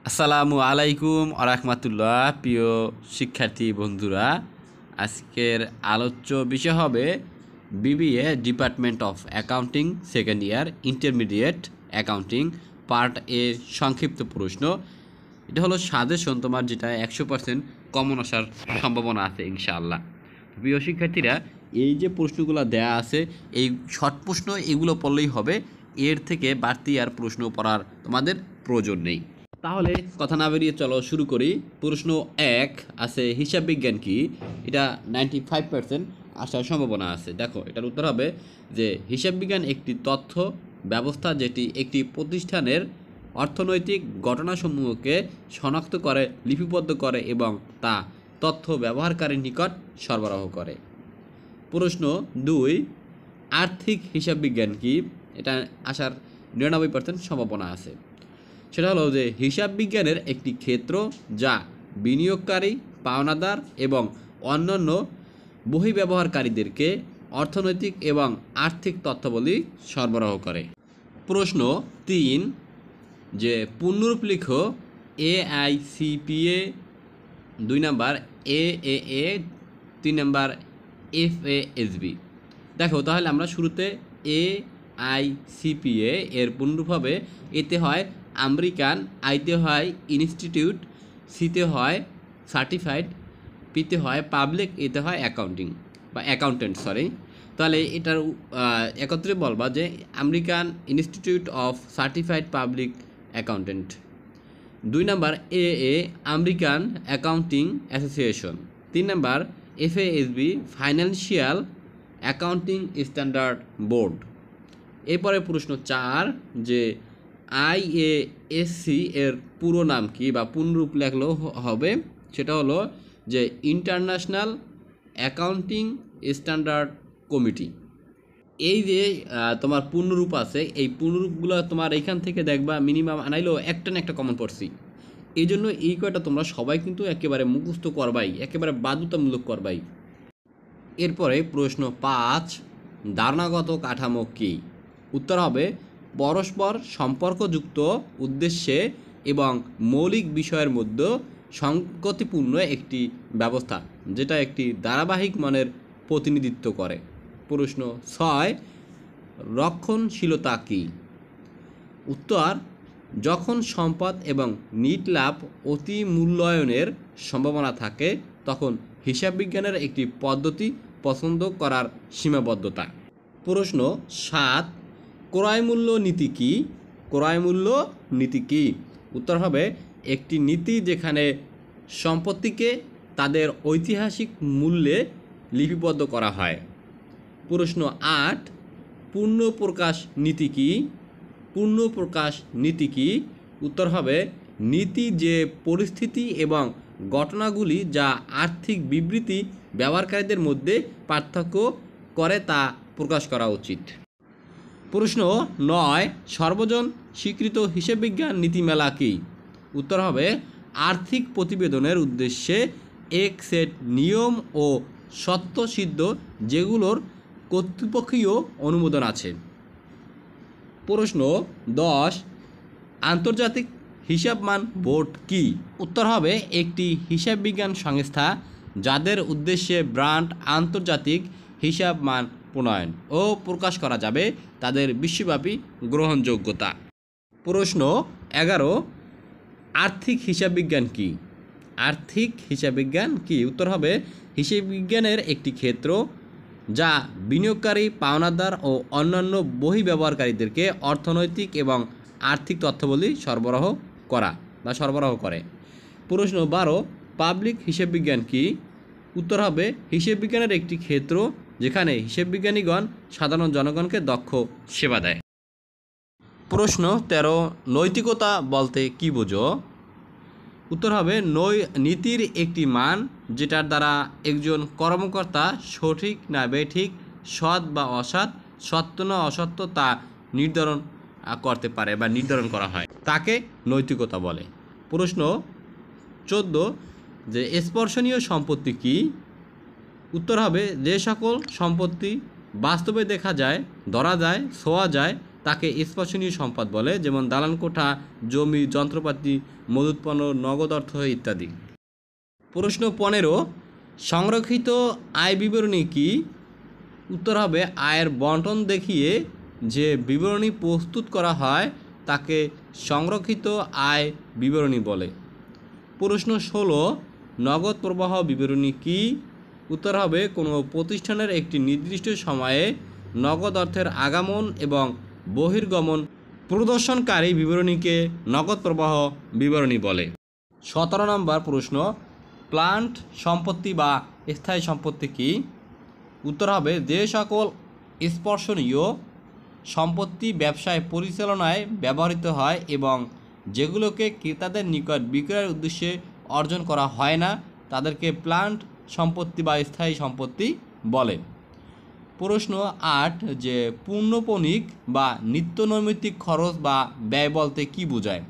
আসসালামু আলাইকুম আরাহমাতুল্লাহ। প্রিয় শিক্ষার্থী বন্ধুরা, আজকের আলোচ্য বিষয় হবে BBA department of accounting second year intermediate accounting part এ সংক্ষিপ্ত প্রশ্ন। এটা হলো সাজেশন তোমার, যেটা 100% কমন আসার সম্ভাবনা আছে ইনশাআল্লাহ। প্রিয় শিক্ষার্থীরা, এই যে প্রশ্নগুলো দেয়া আছে, এই শর্ট প্রশ্ন এগুলো পড়লেই হবে, এর থেকে বাড়তি আর প্রশ্ন পড়ার তোমাদের প্রয়োজন নেই। তাহলে কথা না বেরিয়ে চলো শুরু করি। প্রশ্ন 1 আছে হিসাব বিজ্ঞান কি। এটা 95% আসার সম্ভাবনা আছে। দেখো, এটার উত্তর হবে যে হিসাব বিজ্ঞান একটি তথ্য ব্যবস্থা যেটি একটি প্রতিষ্ঠানের অর্থনৈতিক ঘটনাসমূহকে শনাক্ত করে, লিপিবদ্ধ করে এবং তা তথ্য ব্যবহারকারীর নিকট সরবরাহ করে। প্রশ্ন 2 আর্থিক হিসাব বিজ্ঞান কি। এটা আসার 99% সম্ভাবনা আছে। সেটা হলো যে হিসাব বিজ্ঞানের একটি ক্ষেত্র যা বিনিয়োগকারী, পাওনাদার এবং অন্যান্য বহিঃব্যবহারকারীদেরকে অর্থনৈতিক এবং আর্থিক তথ্যাবলী সরবরাহ করে। প্রশ্ন 3 যে পূর্ণরূপ লিখো। AICPA 2 number, AAA 3 number, FASB। দেখো, তাহলে আমরা শুরুতে AICPA এর পূর্ণরূপ হবে, এতে হয় আমেরিকান, আইতে হয় ইনস্টিটিউট, সিতে হয় সার্টিফাইড, পিতে হয় পাবলিক, এতে হয় অ্যাকাউন্টিং বা অ্যাকাউন্টেন্ট, সরি। তাহলে এটার একত্রে বলবা যে American institute of certified public accountant. 2 number AA American accounting association. 3 number FASB financial accounting standard board. এরপরে প্রশ্ন 4 যে IASC এর পুরো নাম কি বা পূর্ণরূপ লেখলেও হবে। সেটা হলো যে ইন্টারন্যাশনাল অ্যাকাউন্টিং স্ট্যান্ডার্ড কমিটি। এই যে তোমার পূর্ণরূপ আছে, এই পূর্ণরূপগুলো তোমার এইখান থেকে দেখবা মিনিমাম আনাইলেও একটা না একটা কমন পড়ছি। এই জন্য এই কয়টা তোমরা সবাই কিন্তু একেবারে মুখস্থ করবাই, একেবারে বাধ্যতামূলক করবাই। এরপরে প্রশ্ন 5 ধারণাগত কাঠামো কী। উত্তর হবে পরস্পর সম্পর্কযুক্ত উদ্দেশ্যে এবং মৌলিক বিষয়ের মধ্যে সংগতিপূর্ণ একটি ব্যবস্থা, যেটা একটি ধারাবাহিক মানের প্রতিনিধিত্ব করে। প্রশ্ন 6 রক্ষণশীলতা কী। উত্তর যখন সম্পদ এবং নিট লাভ অতি মূল্যায়নের সম্ভাবনা থাকে, তখন হিসাব বিজ্ঞানের একটি পদ্ধতি পছন্দ করার সীমাবদ্ধতা। প্রশ্ন 7 ক্রয়মূল্য নীতি কী। ক্রয়মূল্য নীতি কী। উত্তর হবে একটি নীতি যেখানে সম্পত্তিকে তাদের ঐতিহাসিক মূল্যে লিপিবদ্ধ করা হয়। প্রশ্ন 8 পূর্ণ প্রকাশ নীতি কী। পূর্ণ প্রকাশ নীতি কী। উত্তর হবে নীতি যে পরিস্থিতি এবং ঘটনাগুলি যা আর্থিক বিবৃতি ব্যবহারকারীদের মধ্যে পার্থক্য করে তা প্রকাশ করা উচিত। প্রশ্ন 9 সর্বজন স্বীকৃত হিসাববিজ্ঞান নীতিমালা কী। উত্তর হবে আর্থিক প্রতিবেদনের উদ্দেশ্যে এক সেট নিয়ম ও স্বতঃসিদ্ধ যেগুলোর কর্তৃপক্ষীয় অনুমোদন আছে। প্রশ্ন 10 আন্তর্জাতিক হিসাবমান বোর্ড কী। উত্তর হবে একটি হিসাববিজ্ঞান সংস্থা যাদের উদ্দেশ্যে ব্র্যান্ড আন্তর্জাতিক হিসাবমান প্রণয়ন ও প্রকাশ করা যাবে তাদের বিশ্বব্যাপী গ্রহণযোগ্যতা। প্রশ্ন 11 আর্থিক হিসাববিজ্ঞান কী। আর্থিক হিসাববিজ্ঞান কী। উত্তর হবে হিসাববিজ্ঞানের একটি ক্ষেত্র যা বিনিয়োগকারী, পাওনাদার ও অন্যান্য বহিঃব্যবহারকারীদেরকে অর্থনৈতিক এবং আর্থিক তথ্যাবলী সরবরাহ করে। প্রশ্ন 12 পাবলিক হিসাববিজ্ঞান কী। উত্তর হবে হিসাববিজ্ঞানের একটি ক্ষেত্র যেখানে হিসাববিজ্ঞানীগণ সাধারণ জনগণকে দক্ষ সেবা দেয়। প্রশ্ন 13 নৈতিকতা বলতে কী বোঝো। উত্তর হবে নীতির একটি মান যেটার দ্বারা একজন কর্মকর্তা সঠিক না বেঠিক, সৎ বা অসৎ, সত্য না অসত্য তা নির্ধারণ করতে পারে বা নির্ধারণ করা হয়, তাকে নৈতিকতা বলে। প্রশ্ন 14 যে স্পর্শনীয় সম্পত্তি কী। উত্তর হবে যে সকল সম্পত্তি বাস্তবে দেখা যায়, ধরা যায়, ছোঁয়া যায় তাকে স্পর্শনীয় সম্পদ বলে, যেমন দালান কোঠা, জমি, যন্ত্রপাতি, মজুত পণ্য, নগদ অর্থ ইত্যাদি। প্রশ্ন 15, সংরক্ষিত আয় বিবরণী কি? উত্তর হবে আয়ের বন্টন দেখিয়ে যে বিবরণী প্রস্তুত করা হয় তাকে সংরক্ষিত আয় বিবরণী বলে। প্রশ্ন 16, নগদ প্রবাহ বিবরণী কি? উত্তর হবে কোনো প্রতিষ্ঠানের একটি নির্দিষ্ট সময়ে নগদ অর্থের আগমন এবং বহির্গমন প্রদর্শনকারী বিবরণীকে নগদ প্রবাহ বিবরণী বলে। 17 নম্বর প্রশ্ন, প্লান্ট সম্পত্তি বা স্থায়ী সম্পত্তি কি? উত্তর হবে যে সকল স্পর্শনীয় সম্পত্তি ব্যবসায় পরিচালনায় ব্যবহৃত হয় এবং যেগুলোকে ক্রেতাদের নিকট বিক্রয়ের উদ্দেশ্যে অর্জন করা হয় না তাদেরকে প্লান্ট সম্পত্তি বা স্থায়ী সম্পত্তি বলে। প্রশ্ন 8, যে পূর্ণপণিক বা নিত্যনৈমিত্তিক খরচ বা ব্যয় বলতে কী বোঝায়?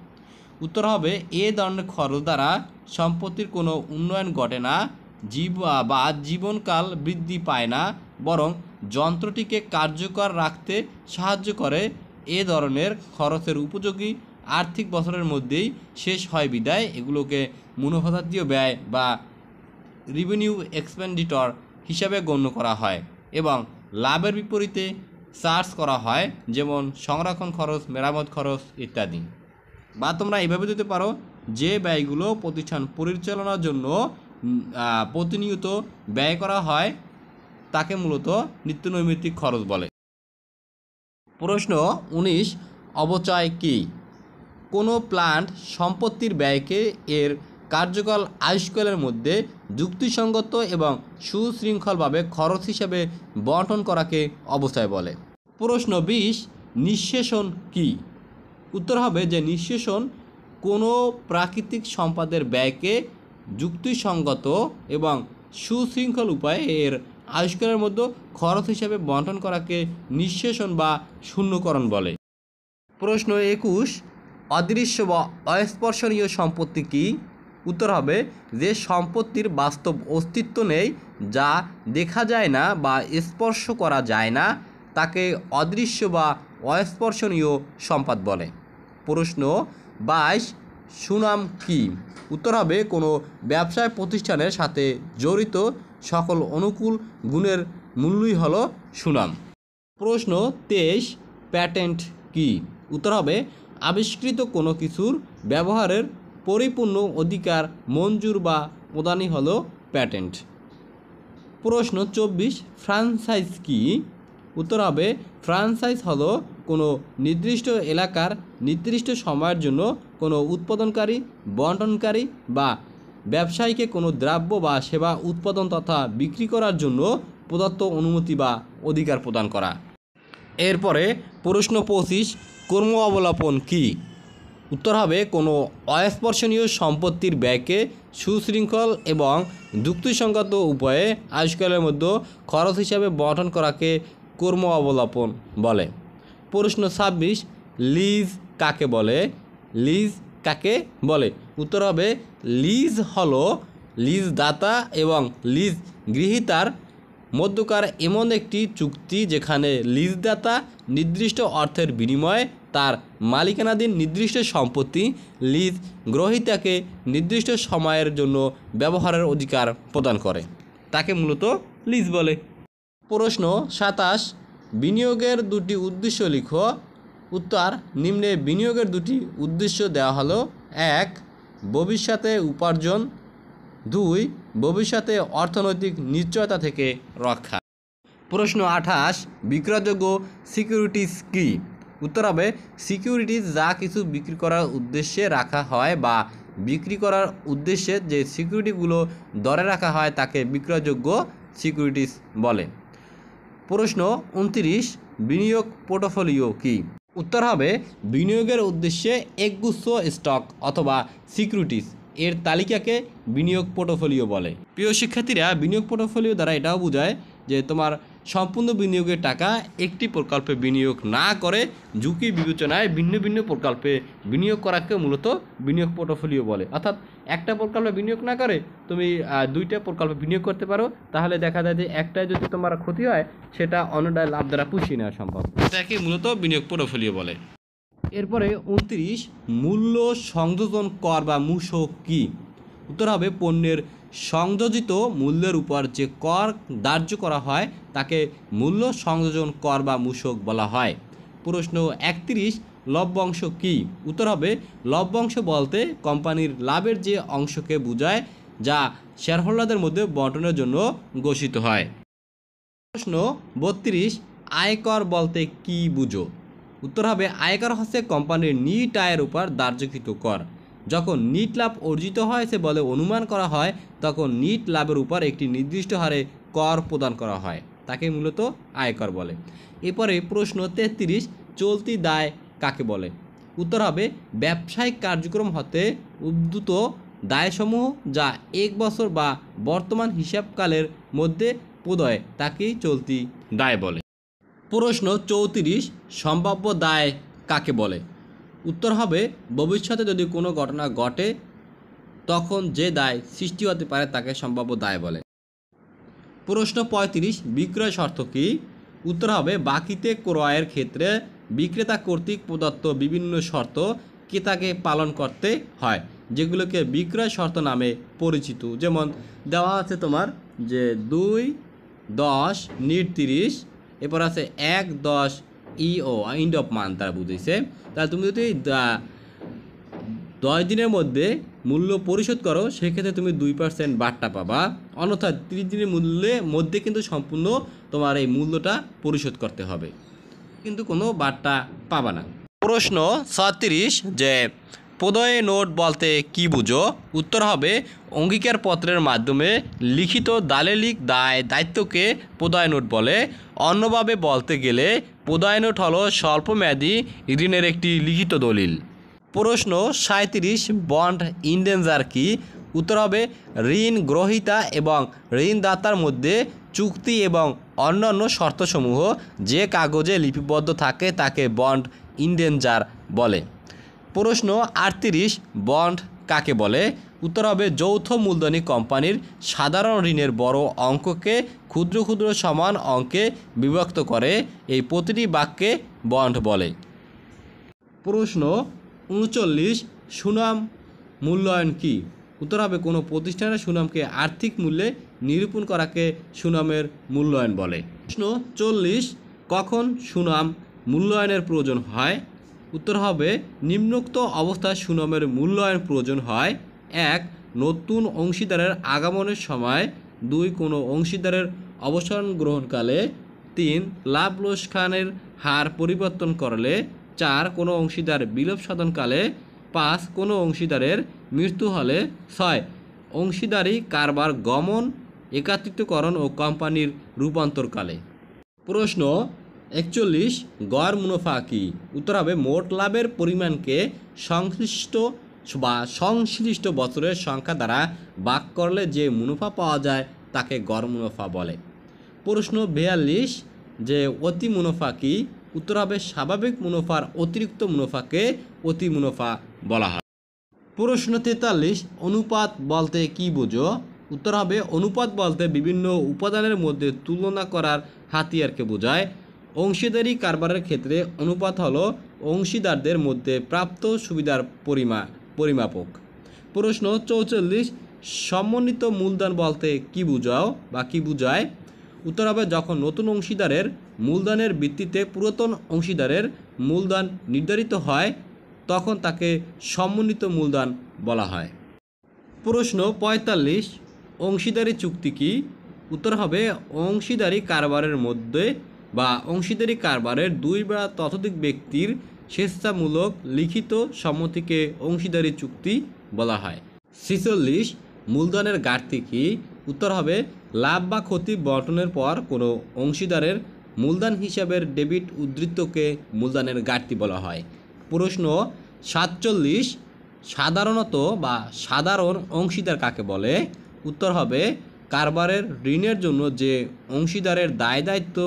উত্তর হবে এ ধরনের খরচ দ্বারা সম্পত্তির কোনো উন্নয়ন ঘটে না বা জীবনকাল বৃদ্ধি পায় না, বরং যন্ত্রটিকে কার্যকর রাখতে সাহায্য করে। এ ধরনের খরচের উপযোগী আর্থিক বছরের মধ্যেই শেষ হয় বিদায় এগুলোকে মুনাফাজাতীয় ব্যয় বা রেভিনিউ এক্সপেন্ডিটর হিসাবে গণ্য করা হয় এবং লাভের বিপরীতে চার্জ করা হয়, যেমন সংরক্ষণ খরচ, মেরামত খরচ ইত্যাদি। বা তোমরা এভাবে দিতে পারো যে ব্যয়গুলো প্রতিষ্ঠান পরিচালনার জন্য প্রতিনিয়ত ব্যয় করা হয় তাকে মূলত নিত্যনৈমিত্তিক খরচ বলে। প্রশ্ন 19, অবচয় কি? কোনো প্লান্ট সম্পত্তির ব্যয়কে এর কার্যকাল আয়ুষ্কালের মধ্যে যুক্তিসঙ্গত এবং সুশৃঙ্খলভাবে খরচ হিসাবে বণ্টন করাকে অবচয় বলে। প্রশ্ন 20, নিঃশেষণ কি? উত্তর হবে যে নিঃশেষণ কোনো প্রাকৃতিক সম্পদের ব্যয়কে যুক্তিসঙ্গত এবং সুশৃঙ্খল উপায়ে এর আয়ুষ্কালের মধ্যে খরচ হিসাবে বণ্টন করাকে নিঃশেষণ বা শূন্যকরণ বলে। প্রশ্ন 21, অদৃশ্য বা অস্পর্শনীয় সম্পত্তি কি? উত্তর হবে যে সম্পত্তির বাস্তব অস্তিত্ব নেই, যা দেখা যায় না বা স্পর্শ করা যায় না তাকে অদৃশ্য বা অস্পর্শনীয় সম্পদ বলে। প্রশ্ন 22, সুনাম কি? উত্তর হবে কোনো ব্যবসায় প্রতিষ্ঠানের সাথে জড়িত সকল অনুকূল গুণের মূল্যই হলো সুনাম। প্রশ্ন 23, প্যাটেন্ট কি? উত্তর হবে আবিষ্কৃত কোনো কিছুর ব্যবহারের পরিপূর্ণ অধিকার মঞ্জুর বা প্রদানই হলো প্যাটেন্ট। প্রশ্ন 24, ফ্র্যাঞ্চাইজ কি? উত্তর হবে ফ্র্যাঞ্চাইজ হলো কোনো নির্দিষ্ট এলাকার নির্দিষ্ট সময়ের জন্য কোনো উৎপাদনকারী, বণ্টনকারী বা ব্যবসায়ীকে কোনো দ্রব্য বা সেবা উৎপাদন তথা বিক্রি করার জন্য প্রদত্ত অনুমতি বা অধিকার প্রদান করা। এরপরে প্রশ্ন 25, কর্ম অবলম্বন কি? উত্তর হবে কোনো অস্পর্শনীয় সম্পত্তির ব্যয়কে সুশৃঙ্খল এবং যুক্তিসঙ্গত উপায়ে আয়ুষ্কালের মধ্যে খরচ হিসাবে বণ্টন করাকে কর্ম অবলম্বন বলে। প্রশ্ন 26, লিজ কাকে বলে? লিজ কাকে বলে? উত্তর হবে লিজ হলো লিজদাতা এবং লিজ গৃহীতার মধ্যকার এমন একটি চুক্তি যেখানে লিজদাতা নির্দিষ্ট অর্থের বিনিময়ে তার মালিকানাধীন নির্দিষ্ট সম্পত্তি লিজ গ্রহীতাকে নির্দিষ্ট সময়ের জন্য ব্যবহারের অধিকার প্রদান করে, তাকে মূলত লিজ বলে। প্রশ্ন 27, বিনিয়োগের দুটি উদ্দেশ্য লিখো। উত্তর, নিম্নে বিনিয়োগের দুটি উদ্দেশ্য দেওয়া হলো। 1, ভবিষ্যতে উপার্জন, 2, ভবিষ্যতে অর্থনৈতিক নিশ্চয়তা থেকে রক্ষা। প্রশ্ন 28, বিক্রয়যোগ্য সিকিউরিটিজ কি? উত্তর হবে সিকিউরিটিজ যা কিছু বিক্রি করার উদ্দেশ্যে রাখা হয় বা বিক্রি করার উদ্দেশ্যে যে সিকিউরিটিগুলো দরে রাখা হয় তাকে বিক্রয়যোগ্য সিকিউরিটিজ বলে। প্রশ্ন 29, বিনিয়োগ পোর্টফোলিও কি? উত্তর হবে বিনিয়োগের উদ্দেশ্যে একগুচ্ছ স্টক অথবা সিকিউরিটিজ এর তালিকাকে বিনিয়োগ পোর্টফোলিও বলে। প্রিয় শিক্ষার্থীরা, বিনিয়োগ পোর্টফোলিও দ্বারা এটাও বোঝায় যে তোমার সম্পূর্ণ বিনিয়োগের টাকা একটি প্রকল্পে বিনিয়োগ না করে ঝুঁকি বিবেচনায় ভিন্ন ভিন্ন প্রকল্পে বিনিয়োগ করাকে মূলত বিনিয়োগ পোর্টফোলিও বলে। অর্থাৎ একটা প্রকল্পে বিনিয়োগ না করে তুমি দুইটা প্রকল্পে বিনিয়োগ করতে পারো, তাহলে দেখা যায় যে একটায় যদি তোমার ক্ষতি হয় সেটা অন্যটায় লাভ দ্বারা পুষিয়ে নেওয়া সম্ভব। এটাকে মূলত বিনিয়োগ পোর্টফোলিও বলে। এরপরে 29, মূল্য সংযোজন কর বা মূসক কি? উত্তর হবে পণ্যের সংযোজিত মূল্যের উপর যে কর ধার্য করা হয় তাকে মূল্য সংযোজন কর বা মূসক বলা হয়। প্রশ্ন 31, লভ্যাংশ কি? উত্তর হবে লভ্যাংশ বলতে কোম্পানির লাভের যে অংশকে বোঝায় যা শেয়ারহোল্ডারদের মধ্যে বন্টনের জন্য ঘোষিত হয়। প্রশ্ন 32, আয়কর বলতে কি বুঝো? উত্তর হবে আয়কর হচ্ছে কোম্পানির নিট আয়ের উপর ধার্যকৃত কর। যখন নিট লাভ অর্জিত হয়েছে বলে অনুমান করা হয় তখন নিট লাভের উপর একটি নির্দিষ্ট হারে কর প্রদান করা হয়, তাকে মূলত আয়কর বলে। এরপরে প্রশ্ন 33, চলতি দায় কাকে বলে? উত্তর হবে ব্যবসায়িক কার্যক্রম হতে উদ্ভূত দায়সমূহ যা 1 বছর বা বর্তমান হিসাবকালের মধ্যে প্রদয় তাকেই চলতি দায় বলে। প্রশ্ন 34, সম্ভাব্য দায় কাকে বলে? উত্তর হবে ভবিষ্যতে যদি কোনো ঘটনা ঘটে তখন যে দায় সৃষ্টি হতে পারে তাকে সম্ভাব্য দায় বলে। প্রশ্ন 35, বিক্রয় শর্ত কি? উত্তর হবে বাকিতে ক্রয়ের ক্ষেত্রে বিক্রেতা কর্তৃক প্রদত্ত বিভিন্ন শর্ত ক্রেতাকে পালন করতে হয়, যেগুলোকে বিক্রয় শর্ত নামে পরিচিত। যেমন দেওয়া আছে তোমার যে 2, 10, নিট 30, এরপর আছে 1, 10 ইও এন্ড অফ মান্থ তারা বুঝেছে। তাহলে তুমি যদি 10 দিনের মধ্যে মূল্য পরিশোধ করো সেক্ষেত্রে তুমি 2% বাট্টা পাবা, অন্যথায় 30 দিনের মধ্যে কিন্তু সম্পূর্ণ তোমার এই মূল্যটা পরিশোধ করতে হবে, কিন্তু কোনো বাট্টা পাবা না। প্রশ্ন 36, যে প্রদয় নোট বলতে কি বুঝো? উত্তর হবে অঙ্গীকারপত্রের মাধ্যমে লিখিত দালিলিক দায়িত্বকে প্রদয় নোট বলে। অন্যভাবে বলতে গেলে প্রদয় নোট হলো স্বল্পমেয়াদী ঋণের একটি লিখিত দলিল। প্রশ্ন 37, বন্ড ইনডেঞ্জার কি? উত্তর হবে ঋণ গ্রহীতা এবং ঋণদাতার মধ্যে চুক্তি এবং অন্যান্য শর্তসমূহ যে কাগজে লিপিবদ্ধ থাকে তাকে বন্ড ইনডেঞ্জার বলে। প্রশ্ন 38, বন্ড কাকে বলে? উত্তর হবে যৌথ মূলধনী কোম্পানির সাধারণ ঋণের বড় অঙ্ককে ক্ষুদ্র ক্ষুদ্র সমান অঙ্কে বিভক্ত করে এই প্রতিটি বাক্যে বন্ড বলে। প্রশ্ন 39, সুনাম মূল্যায়ন কি? উত্তর হবে কোনো প্রতিষ্ঠানের সুনামকে আর্থিক মূল্যে নিরূপণ করাকে সুনামের মূল্যায়ন বলে। প্রশ্ন 40, কখন সুনাম মূল্যায়নের প্রয়োজন হয়? উত্তর হবে নিম্নোক্ত অবস্থায় সুনামের মূল্যায়ন প্রয়োজন হয়: 1, নতুন অংশীদারের আগমনের সময়; 2, কোনো অংশীদারের অবসর গ্রহণকালে; 3, লাভ লোকসানের হার পরিবর্তন করলে; 4, কোনো অংশীদার বিলোপ সাধনকালে; 5, কোনো অংশীদারের মৃত্যু হলে; 6, অংশীদারি কারবার গমন, একত্রীকরণ ও কোম্পানির রূপান্তরকালে। প্রশ্ন 41, গড় মুনাফা কি? উত্তর হবে মোট লাভের পরিমাণকে সংশ্লিষ্ট বছরের সংখ্যা দ্বারা ভাগ করলে যে মুনাফা পাওয়া যায় তাকে গড় মুনাফা বলে। প্রশ্ন 42, যে অতি মুনাফা কি? উত্তর হবে স্বাভাবিক মুনাফার অতিরিক্ত মুনাফাকে অতি মুনাফা বলা হয়। প্রশ্ন 43, অনুপাত বলতে কি বোঝো? উত্তর হবে অনুপাত বলতে বিভিন্ন উপাদানের মধ্যে তুলনা করার হাতিয়ারকে বোঝায়। অংশীদারি কারবারের ক্ষেত্রে অনুপাত হলো অংশীদারদের মধ্যে প্রাপ্ত সুবিধার পরিমাপক। প্রশ্ন 44, সমন্বিত মূলধন বলতে কি বোঝাও বা কি বোঝায়? উত্তর হবে যখন নতুন অংশীদারের মূলধনের ভিত্তিতে পুরাতন অংশীদারের মূলধন নির্ধারিত হয় তখন তাকে সমন্বিত মূলধন বলা হয়। প্রশ্ন 45, অংশীদারি চুক্তি কি? উত্তর হবে অংশীদারি কারবারের মধ্যে বা অংশীদারি কারবারের 2 বা ততোধিক ব্যক্তির স্বেচ্ছামূলক লিখিত সম্মতিকে অংশীদারি চুক্তি বলা হয়। 46, মূলধনের ঘাটতি কি? উত্তর হবে লাভ বা ক্ষতি বন্টনের পর কোনো অংশীদারের মূলধন হিসাবের ডেবিট উদ্ধৃতকে মূলধনের ঘাটতি বলা হয়। প্রশ্ন 47, সাধারণত বা সাধারণ অংশীদার কাকে বলে? উত্তর হবে কারবারের ঋণের জন্য যে অংশীদারের দায় দায়িত্ব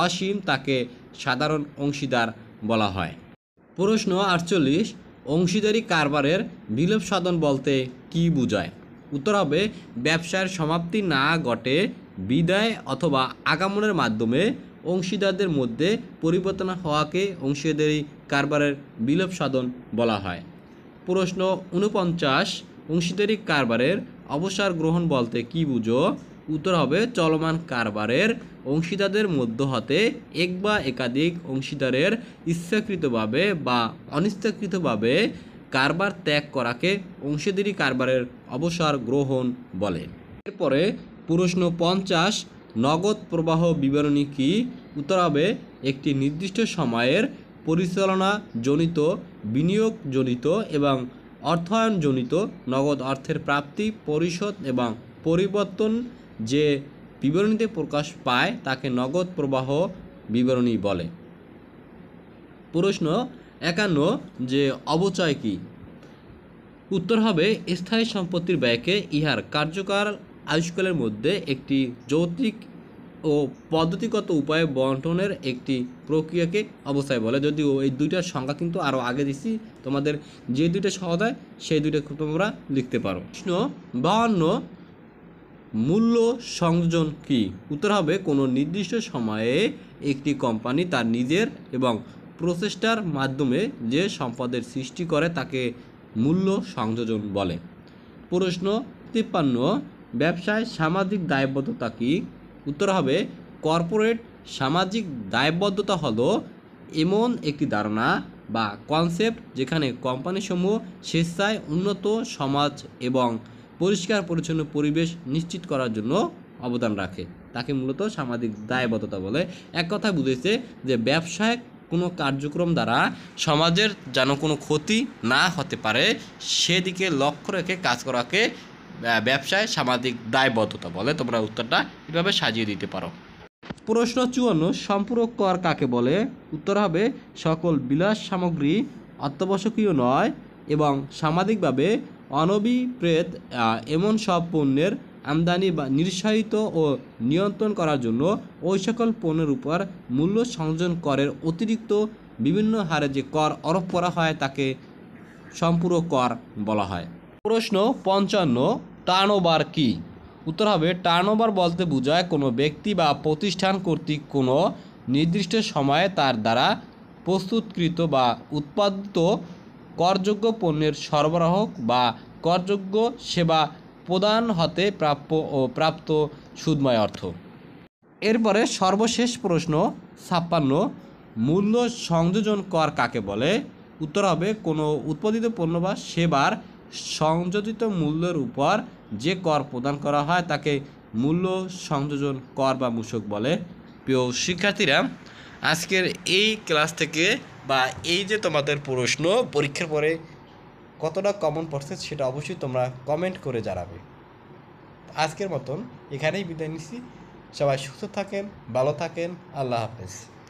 অসীম তাকে সাধারণ অংশীদার বলা হয়। প্রশ্ন 48, অংশীদারি কারবারের বিলোপ সাধন বলতে কী বোঝায়? উত্তর হবে ব্যবসার সমাপ্তি না ঘটে বিদায় অথবা আগমনের মাধ্যমে অংশীদারদের মধ্যে পরিবর্তন হওয়াকে অংশীদারি কারবারের বিলোপ সাধন বলা হয়। প্রশ্ন 49, অংশীদারি কারবারের অবসর গ্রহণ বলতে কী বুঝো? উত্তর হবে চলমান কারবারের অংশীদারদের মধ্য হতে এক বা একাধিক অংশীদারের ইচ্ছাকৃতভাবে বা অনিচ্ছাকৃতভাবে কারবার ত্যাগ করাকে অংশীদারি কারবারের অবসর গ্রহণ বলে। এরপরে প্রশ্ন 50, নগদ প্রবাহ বিবরণী কি? উত্তর হবে একটি নির্দিষ্ট সময়ের পরিচালনাজনিত, বিনিয়োগজনিত এবং অর্থায়নজনিত নগদ অর্থের প্রাপ্তি, পরিশোধ এবং পরিবর্তন যে বিবরণীতে প্রকাশ পায় তাকে নগদ প্রবাহ বিবরণী বলে। প্রশ্ন 51, যে অবচয় কি? উত্তর হবে স্থায়ী সম্পত্তির ব্যয়কে ইহার কার্যকাল আয়ুষ্কালের মধ্যে একটি যৌক্তিক ও পদ্ধতিগত উপায়ে বন্টনের একটি প্রক্রিয়াকে অবচয় বলে। যদিও এই দুইটার সংখ্যা কিন্তু আরও আগে দিছি, তোমাদের যে দুইটা সহজ হয় সেই দুইটা তোমরা লিখতে পারো। প্রশ্ন 52, মূল্য সংযোজন কি? উত্তর হবে কোনো নির্দিষ্ট সময়ে একটি কোম্পানি তার নিজের এবং প্রচেষ্টার মাধ্যমে যে সম্পদের সৃষ্টি করে তাকে মূল্য সংযোজন বলে। প্রশ্ন 53, ব্যবসায় সামাজিক দায়বদ্ধতা কি? উত্তর হবে কর্পোরেট সামাজিক দায়বদ্ধতা হলো এমন একটি ধারণা বা কনসেপ্ট যেখানে কোম্পানিসমূহ স্বেচ্ছায় উন্নত সমাজ এবং পরিষ্কার পরিচ্ছন্ন পরিবেশ নিশ্চিত করার জন্য অবদান রাখে, তাকে মূলত সামাজিক দায়বদ্ধতা বলে। এক কথা বুঝেছে যে ব্যবসায় কোনো কার্যক্রম দ্বারা সমাজের যেন কোনো ক্ষতি না হতে পারে সেদিকে লক্ষ্য রেখে কাজ করাকে ব্যবসায় সামাজিক দায়বদ্ধতা বলে। তোমরা উত্তরটা এভাবে সাজিয়ে দিতে পারো। প্রশ্ন 54, সম্পূরক কর কাকে বলে? উত্তর হবে সকল বিলাস সামগ্রী অত্যাবশ্যকীয় নয় এবং সামাজিকভাবে অনভিপ্রেত এমন সব পণ্যের আমদানি বা নিরুৎসাহিত ও নিয়ন্ত্রণ করার জন্য ওই সকল পণ্যের উপর মূল্য সংযোজন করের অতিরিক্ত বিভিন্ন হারে যে কর আরোপ করা হয় তাকে সম্পূরক কর বলা হয়। প্রশ্ন 55, টার্নওভার কি? উত্তর হবে টার্নওভার বলতে বোঝায় কোনো ব্যক্তি বা প্রতিষ্ঠান কর্তৃক কোনো নির্দিষ্ট সময়ে তার দ্বারা প্রস্তুতকৃত বা উৎপাদিত করযোগ্য পণ্যের সরবরাহ বা করযোগ্য সেবা প্রদান হতে প্রাপ্য ও প্রাপ্ত সুদময় অর্থ। এরপরে সর্বশেষ প্রশ্ন 56, মূল্য সংযোজন কর কাকে বলে? উত্তর হবে কোনো উৎপাদিত পণ্য বা সেবার সংযোজিত মূল্যের উপর যে কর প্রদান করা হয় তাকে মূল্য সংযোজন কর বা মূসক বলে। প্রিয় শিক্ষার্থীরা, আজকের এই ক্লাস থেকে বা এই যে তোমাদের প্রশ্ন পরীক্ষার পরে কতটা কমন পড়ছে সেটা অবশ্যই তোমরা কমেন্ট করে জানাবে। আজকের মতন এখানেই বিদায় নিচ্ছি। সবাই সুস্থ থাকেন, ভালো থাকেন। আল্লাহ হাফেজ।